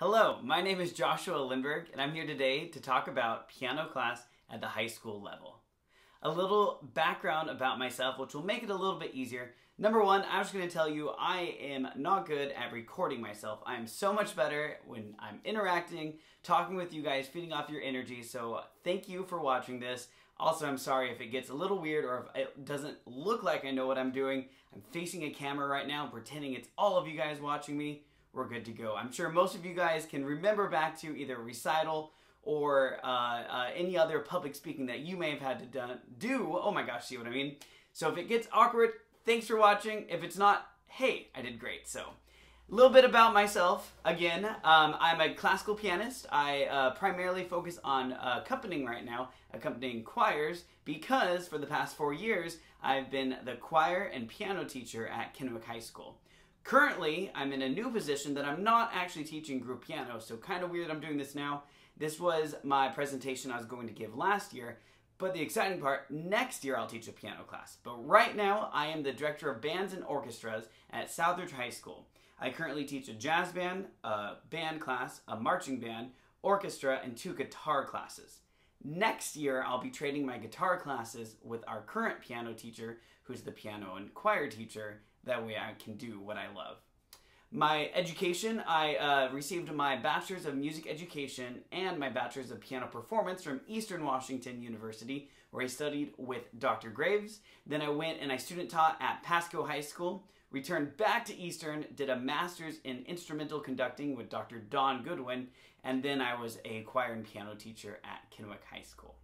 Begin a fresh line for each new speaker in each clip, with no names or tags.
Hello, my name is Joshua Lindberg, and I'm here today to talk about piano class at the high school level. A little background about myself, which will make it a little bit easier. Number one, I'm just going to tell you I am not good at recording myself. I am so much better when I'm interacting, talking with you guys, feeding off your energy, so thank you for watching this. Also, I'm sorry if it gets a little weird or if it doesn't look like I know what I'm doing. I'm facing a camera right now, pretending it's all of you guys watching me. We're good to go. I'm sure most of you guys can remember back to either a recital or any other public speaking that you may have had to do. Oh my gosh, see what I mean? So if it gets awkward, thanks for watching. If it's not, hey, I did great. So a little bit about myself. Again, I'm a classical pianist. I primarily focus on accompanying right now, accompanying choirs, because for the past 4 years, I've been the choir and piano teacher at Kennewick High School. Currently, I'm in a new position that I'm not actually teaching group piano, so kind of weird I'm doing this now. This was my presentation I was going to give last year, but the exciting part, next year I'll teach a piano class. But right now, I am the director of bands and orchestras at Southridge High School. I currently teach a jazz band, a band class, a marching band, orchestra, and 2 guitar classes. Next year, I'll be trading my guitar classes with our current piano teacher, who's the piano and choir teacher. That way I can do what I love. My education, I received my Bachelor's of Music Education and my Bachelor's of Piano Performance from Eastern Washington University, where I studied with Dr. Graves. Then I went and I student taught at Pasco High School, returned back to Eastern, did a Master's in Instrumental Conducting with Dr. Don Goodwin, and then I was a choir and piano teacher at Kennewick High School.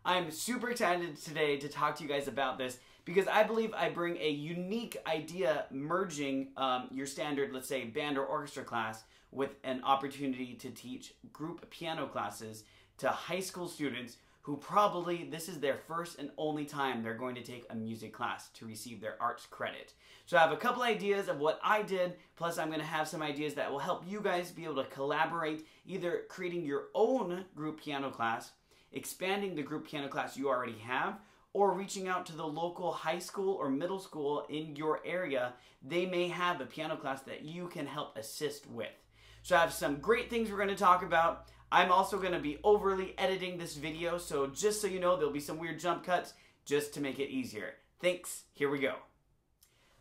I'm super excited today to talk to you guys about this because I believe I bring a unique idea merging your standard, let's say, band or orchestra class with an opportunity to teach group piano classes to high school students who probably this is their first and only time they're going to take a music class to receive their arts credit. So I have a couple ideas of what I did, plus I'm going to have some ideas that will help you guys be able to collaborate, either creating your own group piano class, expanding the group piano class you already have, or reaching out to the local high school or middle school in your area. They may have a piano class that you can help assist with. So I have some great things we're going to talk about. I'm also going to be overly editing this video, so just so you know, there'll be some weird jump cuts just to make it easier. Thanks, here we go.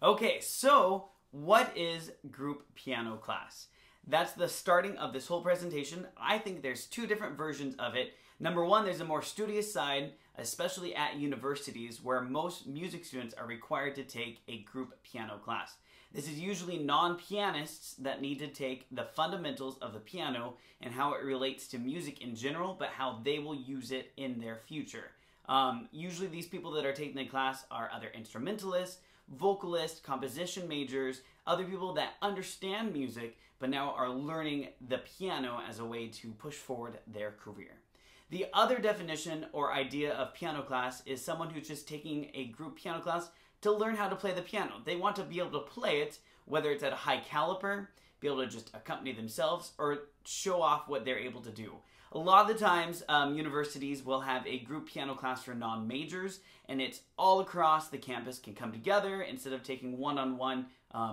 Okay, so what is group piano class? That's the starting of this whole presentation. I think there's 2 different versions of it. Number one, there's a more studious side, especially at universities where most music students are required to take a group piano class. This is usually non-pianists that need to take the fundamentals of the piano and how it relates to music in general, but how they will use it in their future. Usually these people that are taking the class are other instrumentalists, vocalists, composition majors, other people that understand music, but now are learning the piano as a way to push forward their career. The other definition or idea of piano class is someone who's just taking a group piano class to learn how to play the piano. They want to be able to play it, whether it's at a high caliber, be able to just accompany themselves, or show off what they're able to do. A lot of the times, universities will have a group piano class for non-majors, and it's all across the campus can come together. Instead of taking one-on-one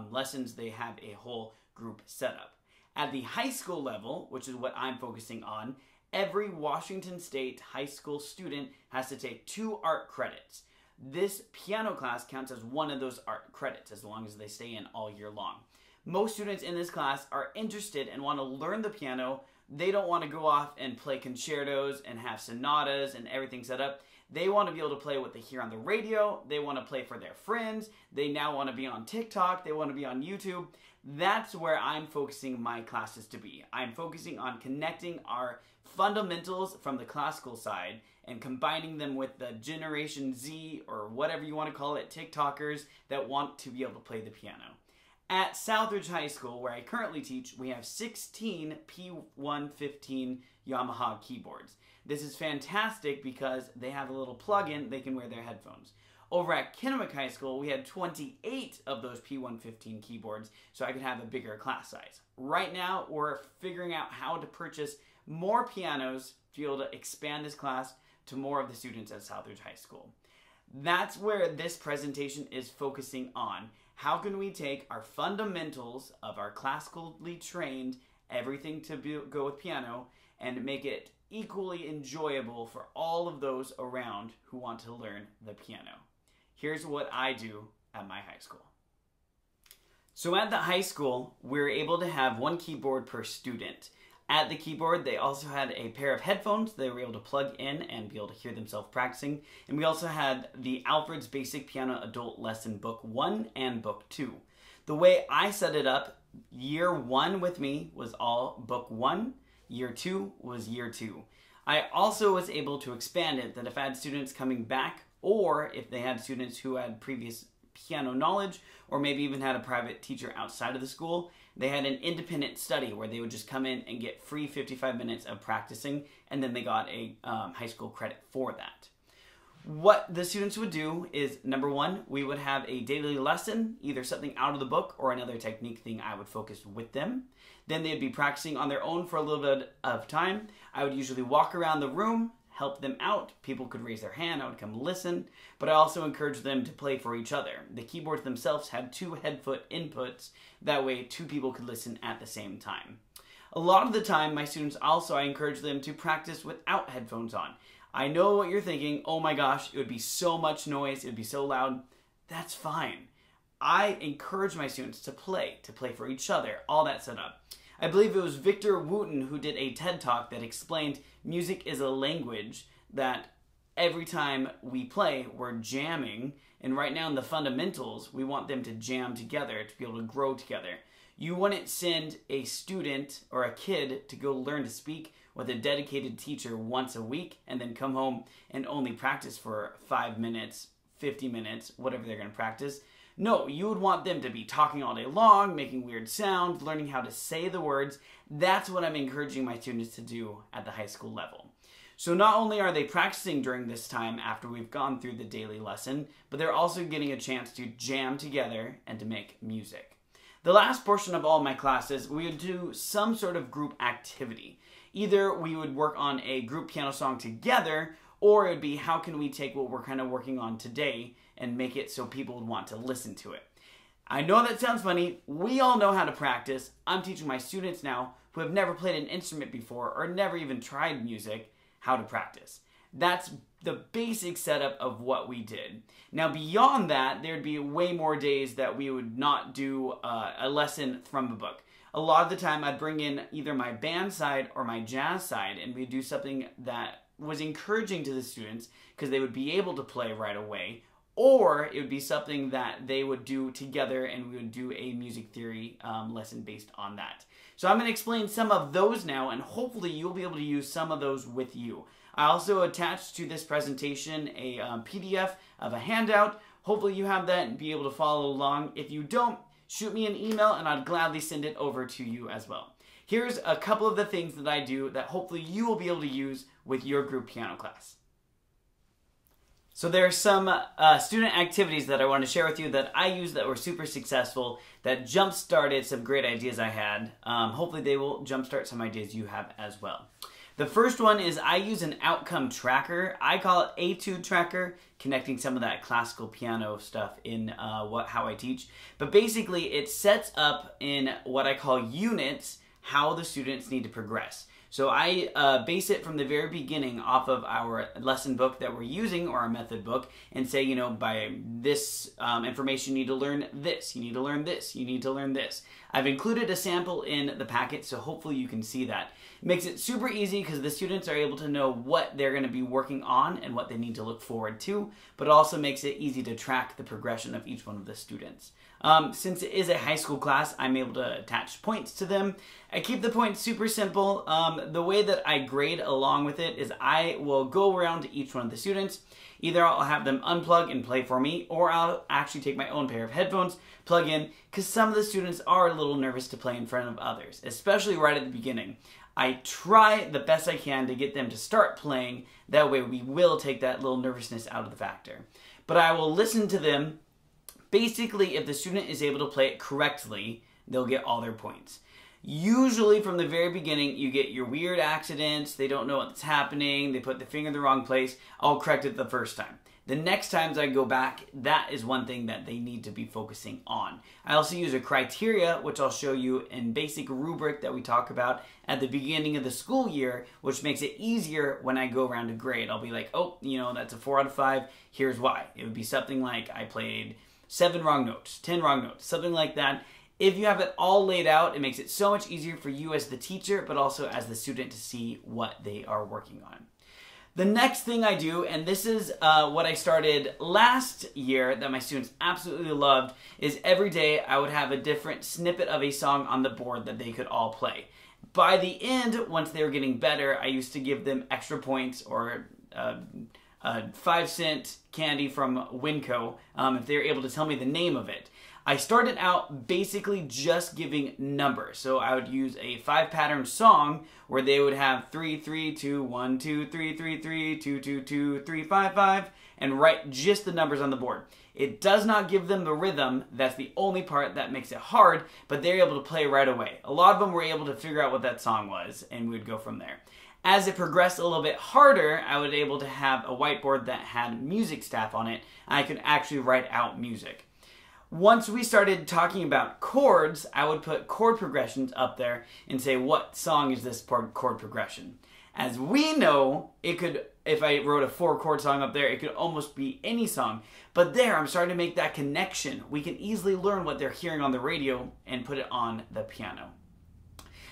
lessons, they have a whole group setup. At the high school level, which is what I'm focusing on, every Washington State high school student has to take 2 art credits. This piano class counts as one of those art credits as long as they stay in all year long. Most students in this class are interested and want to learn the piano. They don't want to go off and play concertos and have sonatas and everything set up. They want to be able to play what they hear on the radio. They want to play for their friends. They now want to be on TikTok. They want to be on YouTube. That's where I'm focusing my classes to be. I'm focusing on connecting our fundamentals from the classical side and combining them with the Generation Z, or whatever you want to call it, TikTokers that want to be able to play the piano. At Southridge High School, where I currently teach, we have 16 P115 Yamaha keyboards. This is fantastic because they have a little plug-in, they can wear their headphones. Over at Kennewick High School, we had 28 of those P115 keyboards, so I could have a bigger class size. Right now, we're figuring out how to purchase more pianos to be able to expand this class to more of the students at Southridge High School. That's where this presentation is focusing on. How can we take our fundamentals of our classically trained everything to go with piano and make it equally enjoyable for all of those around who want to learn the piano. Here's what I do at my high school. So at the high school, we're able to have one keyboard per student. At the keyboard, they also had a pair of headphones they were able to plug in and be able to hear themselves practicing. And we also had the Alfred's Basic Piano Adult Lesson Book 1 and Book 2. The way I set it up, year 1 with me was all Book 1, year 2 was year 2. I also was able to expand it that if I had students coming back, or if they had students who had previous piano knowledge, or maybe even had a private teacher outside of the school, they had an independent study where they would just come in and get free 55 minutes of practicing, and then they got a high school credit for that. What the students would do is, number one, we would have a daily lesson, either something out of the book or another technique thing I would focus with them. Then they'd be practicing on their own for a little bit of time. I would usually walk around the room, help them out. People could raise their hand, I would come listen, but I also encouraged them to play for each other. The keyboards themselves had 2 head-foot inputs, that way 2 people could listen at the same time. A lot of the time, my students also, I encourage them to practice without headphones on. I know what you're thinking, oh my gosh, it would be so much noise, it would be so loud. That's fine. I encourage my students to play for each other, all that set up. I believe it was Victor Wooten who did a TED Talk that explained music is a language, that every time we play, we're jamming, and right now in the fundamentals, we want them to jam together, to be able to grow together. You wouldn't send a student or a kid to go learn to speak with a dedicated teacher once a week and then come home and only practice for 5 minutes, 50 minutes, whatever they're going to practice. No, you would want them to be talking all day long, making weird sounds, learning how to say the words. That's what I'm encouraging my students to do at the high school level. So not only are they practicing during this time after we've gone through the daily lesson, but they're also getting a chance to jam together and to make music. The last portion of all my classes, we would do some sort of group activity. Either we would work on a group piano song together, or it would be how can we take what we're kind of working on today and make it so people would want to listen to it. I know that sounds funny. We all know how to practice. I'm teaching my students now who have never played an instrument before or never even tried music how to practice. That's the basic setup of what we did. Now beyond that, there'd be way more days that we would not do a lesson from a book. A lot of the time I'd bring in either my band side or my jazz side, and we'd do something that was encouraging to the students because they would be able to play right away, or it would be something that they would do together and we would do a music theory lesson based on that. So I'm going to explain some of those now, and hopefully you'll be able to use some of those with you. I also attached to this presentation a PDF of a handout. Hopefully you have that and be able to follow along. If you don't, shoot me an email and I'd gladly send it over to you as well. Here's a couple of the things that I do that hopefully you will be able to use with your group piano class. So there are some student activities that I want to share with you that I used that were super successful, that jump-started some great ideas I had. Hopefully they will jump-start some ideas you have as well. The first one is I use an outcome tracker. I call it Etude Tracker, connecting some of that classical piano stuff in how I teach. But basically it sets up in what I call units how the students need to progress. So I base it from the very beginning off of our lesson book that we're using, or our method book, and say, you know, by this information you need to learn this, you need to learn this, you need to learn this. I've included a sample in the packet, so hopefully you can see that. It makes it super easy because the students are able to know what they're going to be working on and what they need to look forward to, but it also makes it easy to track the progression of each one of the students. Since it is a high school class, I'm able to attach points to them. I keep the points super simple. The way that I grade along with it is I will go around to each one of the students. Either I'll have them unplug and play for me, or I'll actually take my own pair of headphones, plug in, because some of the students are a little nervous to play in front of others, especially right at the beginning. I try the best I can to get them to start playing. That way we will take that little nervousness out of the factor. But I will listen to them. Basically, if the student is able to play it correctly, they'll get all their points. Usually from the very beginning, you get your weird accidents, they don't know what's happening, they put the finger in the wrong place, I'll correct it the first time. the next times I go back, that is one thing that they need to be focusing on. I also use a criteria, which I'll show you in basic rubric that we talk about at the beginning of the school year, which makes it easier when I go around to grade. I'll be like, oh, that's a 4 out of 5. Here's why. It would be something like I played 7 wrong notes, 10 wrong notes, something like that. If you have it all laid out, it makes it so much easier for you as the teacher, but also as the student to see what they are working on. The next thing I do, and this is what I started last year that my students absolutely loved, is every day I would have a different snippet of a song on the board that they could all play. By the end, once they were getting better, I used to give them extra points or 5-cent candy from Winco if they were able to tell me the name of it. I started out basically just giving numbers. So I would use a 5-pattern song where they would have 3, 3, 2, 1, 2, 3, 3, 3, 2, 2, 2, 3, 5, 5, and write just the numbers on the board. It does not give them the rhythm. That's the only part that makes it hard, but they're able to play right away. A lot of them were able to figure out what that song was, and we would go from there. As it progressed a little bit harder, I was able to have a whiteboard that had music staff on it, and I could actually write out music. Once we started talking about chords, I would put chord progressions up there and say, what song is this chord progression? As we know, it could, if I wrote a 4-chord song up there, it could almost be any song. But there, I'm starting to make that connection. We can easily learn what they're hearing on the radio and put it on the piano.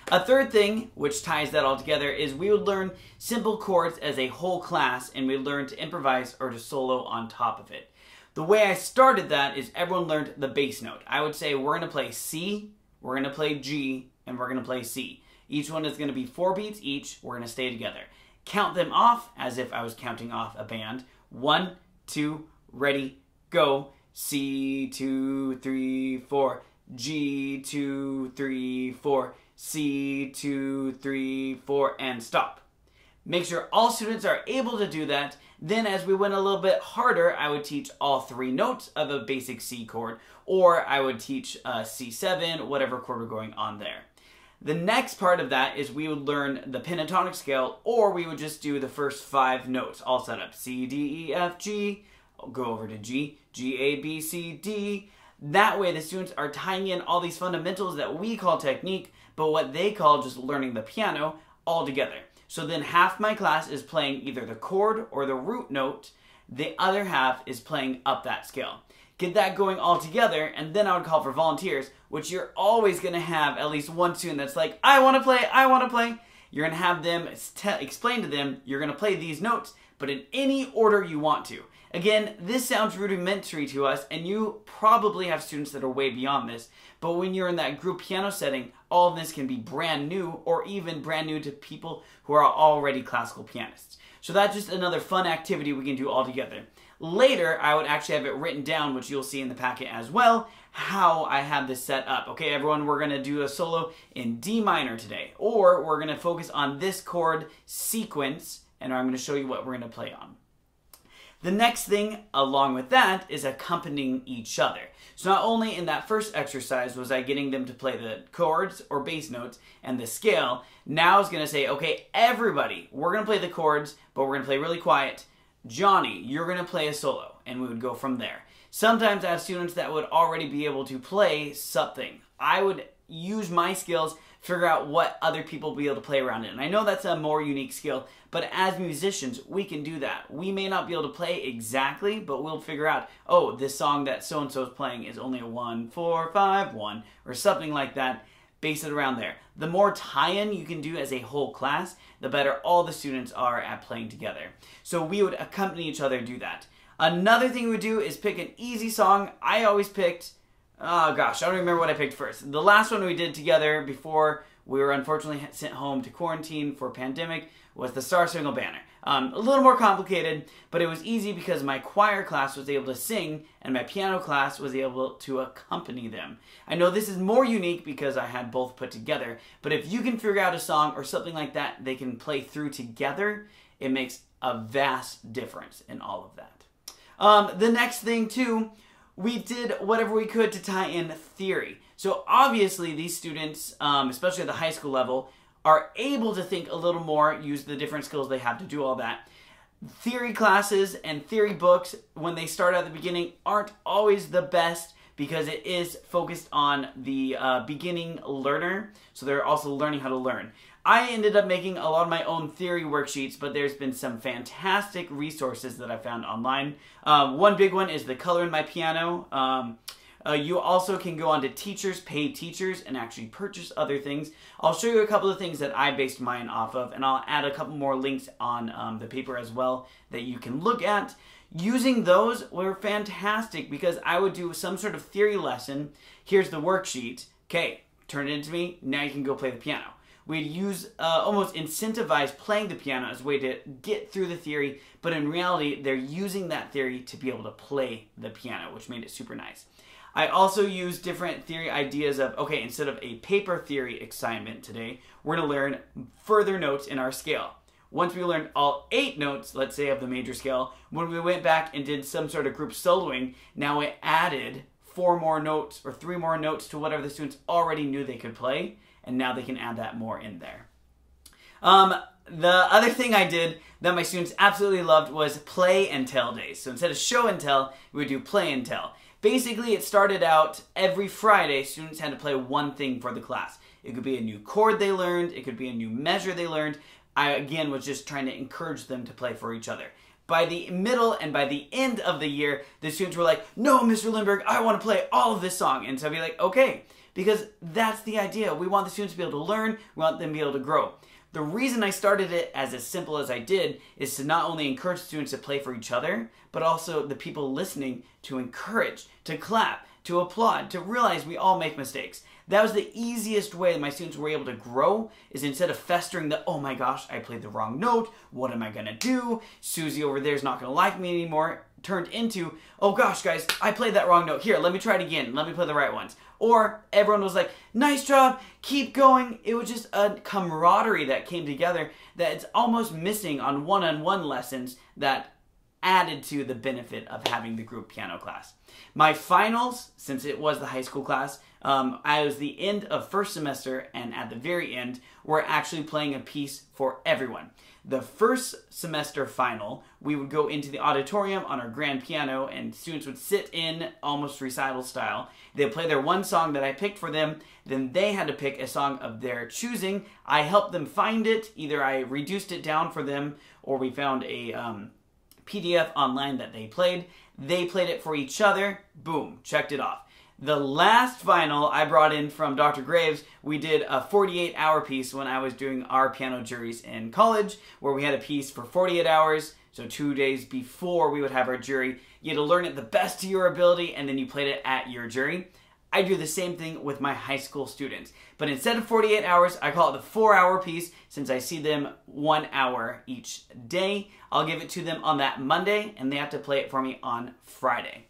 A third thing, which ties that all together, is we would learn simple chords as a whole class, and we would learn to improvise or to solo on top of it. The way I started that is everyone learned the bass note. I would say we're going to play C, we're going to play G, and we're going to play C. Each one is going to be 4 beats each. We're going to stay together. Count them off as if I was counting off a band. 1, 2, ready, go. C, 2, 3, 4. G, 2, 3, 4. C, 2, 3, 4, and stop. Make sure all students are able to do that. Then as we went a little bit harder, I would teach all 3 notes of a basic C chord, or I would teach C7, whatever chord we're going on there. The next part of that is we would learn the pentatonic scale, or we would just do the first 5 notes, all set up. C, D, E, F, G, I'll go over to G, G, A, B, C, D. That way the students are tying in all these fundamentals that we call technique, but what they call just learning the piano all together. So then half my class is playing either the chord or the root note. The other half is playing up that scale. Get that going all together, and then I would call for volunteers, which you're always going to have at least one student that's like, I want to play, I want to play. You're going to have them explain to them, you're going to play these notes, but in any order you want to. Again, this sounds rudimentary to us, and you probably have students that are way beyond this, but when you're in that group piano setting, all of this can be brand new, or even brand new to people who are already classical pianists. So that's just another fun activity we can do all together. Later, I would actually have it written down, which you'll see in the packet as well, how I have this set up. Okay, everyone, we're going to do a solo in D minor today, or we're going to focus on this chord sequence, and I'm going to show you what we're going to play on. The next thing along with that is accompanying each other. So not only in that first exercise was I getting them to play the chords or bass notes and the scale, now I was going to say, okay, everybody, we're going to play the chords, but we're going to play really quiet. Johnny, you're going to play a solo, and we would go from there. Sometimes I have students that would already be able to play something. I would use my skills, figure out what other people will be able to play around it. And I know that's a more unique skill, but as musicians, we can do that. We may not be able to play exactly, but we'll figure out, oh, this song that so-and-so is playing is only a 1, 4, 5, 1, or something like that. Base it around there. The more tie-in you can do as a whole class, the better all the students are at playing together. So we would accompany each other do that. Another thing we would do is pick an easy song. I always picked, oh gosh, I don't remember what I picked first. The last one we did together before we were unfortunately sent home to quarantine for pandemic was the Star Spangled Banner. A little more complicated, but it was easy because my choir class was able to sing and my piano class was able to accompany them. I know this is more unique because I had both put together, but if you can figure out a song or something like that they can play through together, it makes a vast difference in all of that. The next thing too, we did whatever we could to tie in theory. So obviously these students, especially at the high school level, are able to think a little more, use the different skills they have to do all that. Theory classes and theory books, when they start at the beginning, aren't always the best because it is focused on the beginning learner, so they're also learning how to learn. I ended up making a lot of my own theory worksheets, but there's been some fantastic resources that I found online. One big one is the Color in My Piano. You also can go on to Teachers, Pay Teachers, and actually purchase other things. I'll show you a couple of things that I based mine off of, and I'll add a couple more links on the paper as well that you can look at. Using those were fantastic because I would do some sort of theory lesson. Here's the worksheet. Okay, turn it into me. Now you can go play the piano. We'd use almost incentivize playing the piano as a way to get through the theory, but in reality, they're using that theory to be able to play the piano, which made it super nice. I also use different theory ideas of, okay, instead of a paper theory assignment today, we're going to learn further notes in our scale. Once we learned all 8 notes, let's say, of the major scale, when we went back and did some sort of group soloing, now it added 4 more notes or 3 more notes to whatever the students already knew they could play, and now they can add that more in there. The other thing I did that my students absolutely loved was play and tell days. So instead of show and tell, we would do play and tell. Basically, it started out every Friday, students had to play one thing for the class. It could be a new chord they learned, it could be a new measure they learned. I, again, was just trying to encourage them to play for each other. By the middle and by the end of the year, the students were like, no, Mr. Lindberg, I want to play all of this song. And so I'd be like, okay, because that's the idea. We want the students to be able to learn, we want them to be able to grow. The reason I started it as simple as I did is to not only encourage students to play for each other, but also the people listening to encourage, to clap, to applaud, to realize we all make mistakes. That was the easiest way that my students were able to grow, is instead of festering the, oh my gosh, I played the wrong note, what am I gonna do? Susie over there is not gonna like me anymore, turned into, oh gosh guys, I played that wrong note. Here, let me try it again, let me play the right ones. Or everyone was like, nice job, keep going. It was just a camaraderie that came together that it's almost missing on one-on-one lessons that added to the benefit of having the group piano class. My finals, since it was the high school class, I was the end of first semester, and at the very end, we're actually playing a piece for everyone. The first semester final, we would go into the auditorium on our grand piano, and students would sit in almost recital style. They'd play their one song that I picked for them, then they had to pick a song of their choosing. I helped them find it. Either I reduced it down for them, or we found a PDF online that they played. They played it for each other. Boom, checked it off. The last final I brought in from Dr. Graves, we did a 48-hour piece when I was doing our piano juries in college, where we had a piece for 48 hours, so 2 days before we would have our jury. You had to learn it the best of your ability, and then you played it at your jury. I do the same thing with my high school students. But instead of 48 hours, I call it the 4-hour piece, since I see them 1 hour each day. I'll give it to them on that Monday, and they have to play it for me on Friday.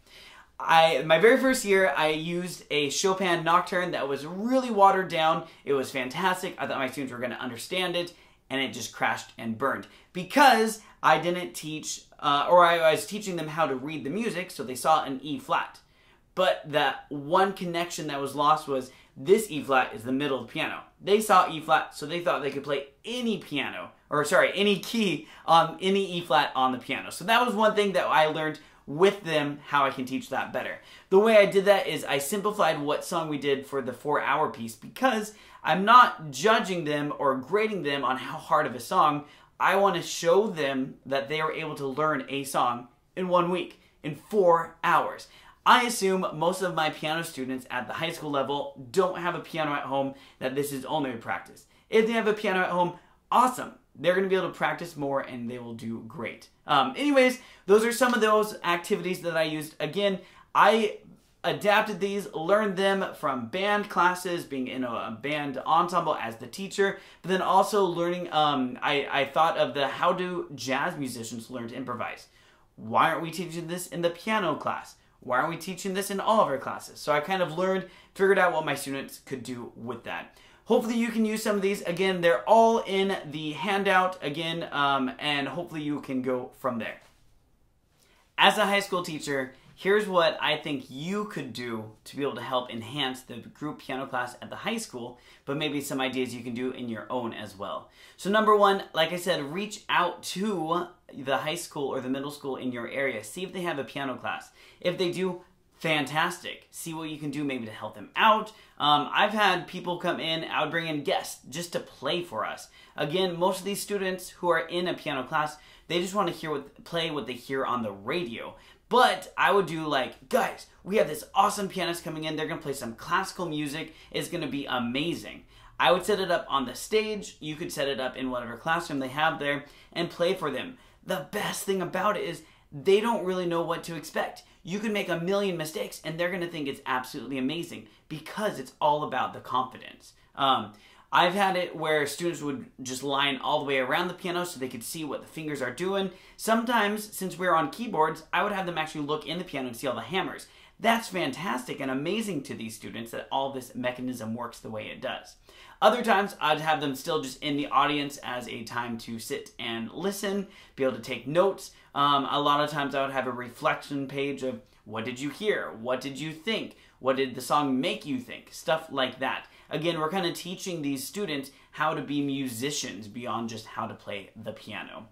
My very first year, I used a Chopin Nocturne that was really watered down. It was fantastic. I thought my students were going to understand it, and it just crashed and burned. Because I didn't teach, or I was teaching them how to read the music, so they saw an E flat. But that one connection that was lost was this E flat is the middle of the piano. They saw E flat, so they thought they could play any piano, or sorry, any key on any E flat on the piano. So that was one thing that I learned with them, how I can teach that better. The way I did that is I simplified what song we did for the 4-hour piece, because I'm not judging them or grading them on how hard of a song. I want to show them that they were able to learn a song in 1 week, in 4 hours. I assume most of my piano students at the high school level don't have a piano at home, that this is only a practice. If they have a piano at home, awesome. They're going to be able to practice more and they will do great. Anyways, those are some of those activities that I used. Again, I adapted these, learned them from band classes, being in a band ensemble as the teacher, but then also learning, I thought of how do jazz musicians learn to improvise? Why aren't we teaching this in the piano class? Why aren't we teaching this in all of our classes? So I kind of figured out what my students could do with that. Hopefully you can use some of these. Again, they're all in the handout again, and hopefully you can go from there. As a high school teacher, here's what I think you could do to be able to help enhance the group piano class at the high school, but maybe some ideas you can do in your own as well. So number one, like I said, reach out to the high school or the middle school in your area. See if they have a piano class. If they do, fantastic. See what you can do maybe to help them out. I've had people come in, I would bring in guests just to play for us. Again, most of these students who are in a piano class, they just want to play what they hear on the radio. But I would do like, guys, we have this awesome pianist coming in. They're going to play some classical music. It's going to be amazing. I would set it up on the stage. You could set it up in whatever classroom they have there and play for them. The best thing about it is they don't really know what to expect. You could make a million mistakes and they're going to think it's absolutely amazing because it's all about the confidence. I've had it where students would just line all the way around the piano so they could see what the fingers are doing. Sometimes, since we're on keyboards, I would have them actually look in the piano and see all the hammers. That's fantastic and amazing to these students that all this mechanism works the way it does. Other times, I'd have them still just in the audience as a time to sit and listen, be able to take notes. A lot of times I would have a reflection page of what did you hear? What did you think? What did the song make you think? Stuff like that. Again, we're kind of teaching these students how to be musicians beyond just how to play the piano.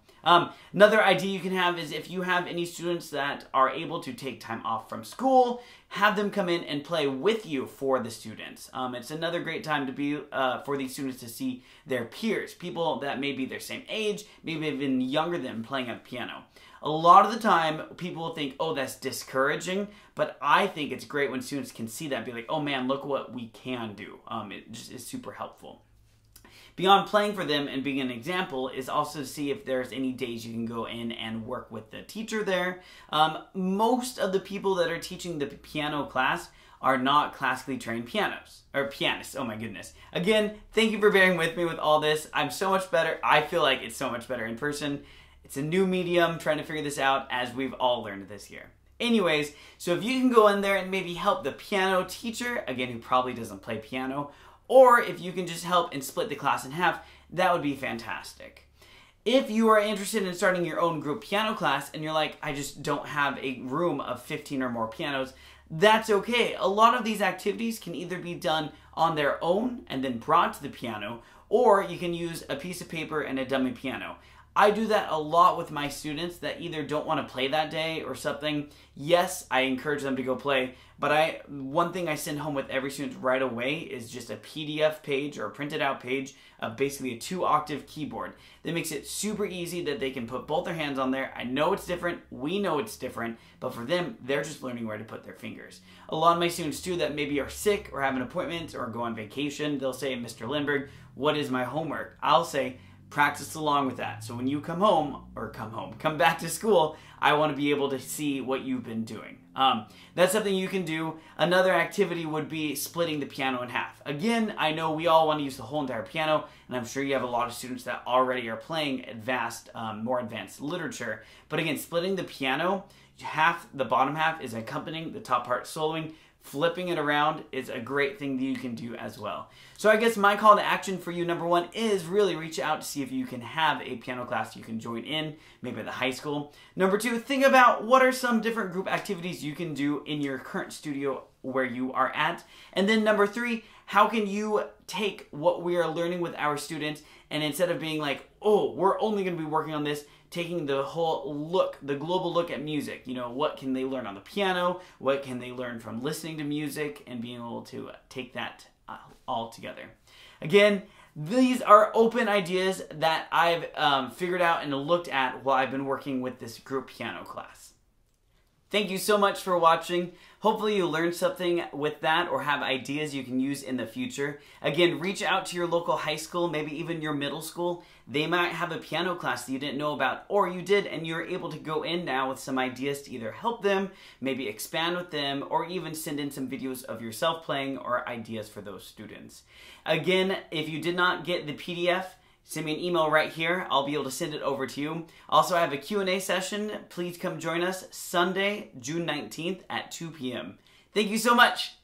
Another idea you can have is if you have any students that are able to take time off from school, have them come in and play with you for the students. It's another great time to be for these students to see their peers, people that may be their same age, maybe even younger than them playing at the piano. A lot of the time, people will think, oh, that's discouraging, but I think it's great when students can see that and be like, oh man, look what we can do. It just is super helpful. Beyond playing for them and being an example is also to see if there's any days you can go in and work with the teacher there. Most of the people that are teaching the piano class are not classically trained pianists. Oh my goodness. Again, thank you for bearing with me with all this. I'm so much better. I feel like it's so much better in person. It's a new medium, trying to figure this out as we've all learned this year. Anyways, so if you can go in there and maybe help the piano teacher, again, who probably doesn't play piano, or if you can just help and split the class in half, that would be fantastic. If you are interested in starting your own group piano class and you're like, I just don't have a room of 15 or more pianos, that's okay. A lot of these activities can either be done on their own and then brought to the piano, or you can use a piece of paper and a dummy piano. I do that a lot with my students that either don't want to play that day or something. Yes, I encourage them to go play, but one thing I send home with every student right away is just a PDF page or a printed out page of basically a 2-octave keyboard. That makes it super easy that they can put both their hands on there. I know it's different, we know it's different, but for them, they're just learning where to put their fingers. A lot of my students too that maybe are sick or have an appointment or go on vacation, they'll say, Mr. Lindberg, what is my homework? I'll say, practice along with that. So when you come back to school, I want to be able to see what you've been doing. That's something you can do. Another activity would be splitting the piano in half. Again, I know we all want to use the whole entire piano, and I'm sure you have a lot of students that already are playing more advanced literature. But again, splitting the piano, the bottom half is accompanying, the top part soloing. Flipping it around is a great thing that you can do as well. So I guess my call to action for you, number one, is really reach out to see if you can have a piano class you can join in, maybe at the high school. Number two, think about what are some different group activities you can do in your current studio where you are at. And then number three, how can you take what we are learning with our students and instead of being like, oh, we're only going to be working on this, taking the whole look, the global look at music. You know, what can they learn on the piano? What can they learn from listening to music and being able to take that all together? Again, these are open ideas that I've figured out and looked at while I've been working with this group piano class. Thank you so much for watching. Hopefully you learned something with that or have ideas you can use in the future. Again, reach out to your local high school, maybe even your middle school. They might have a piano class that you didn't know about, or you did and you're able to go in now with some ideas to either help them, maybe expand with them, or even send in some videos of yourself playing or ideas for those students. Again, if you did not get the PDF, send me an email right here. I'll be able to send it over to you. Also, I have a Q&A session. Please come join us Sunday, June 19th at 2 p.m. Thank you so much.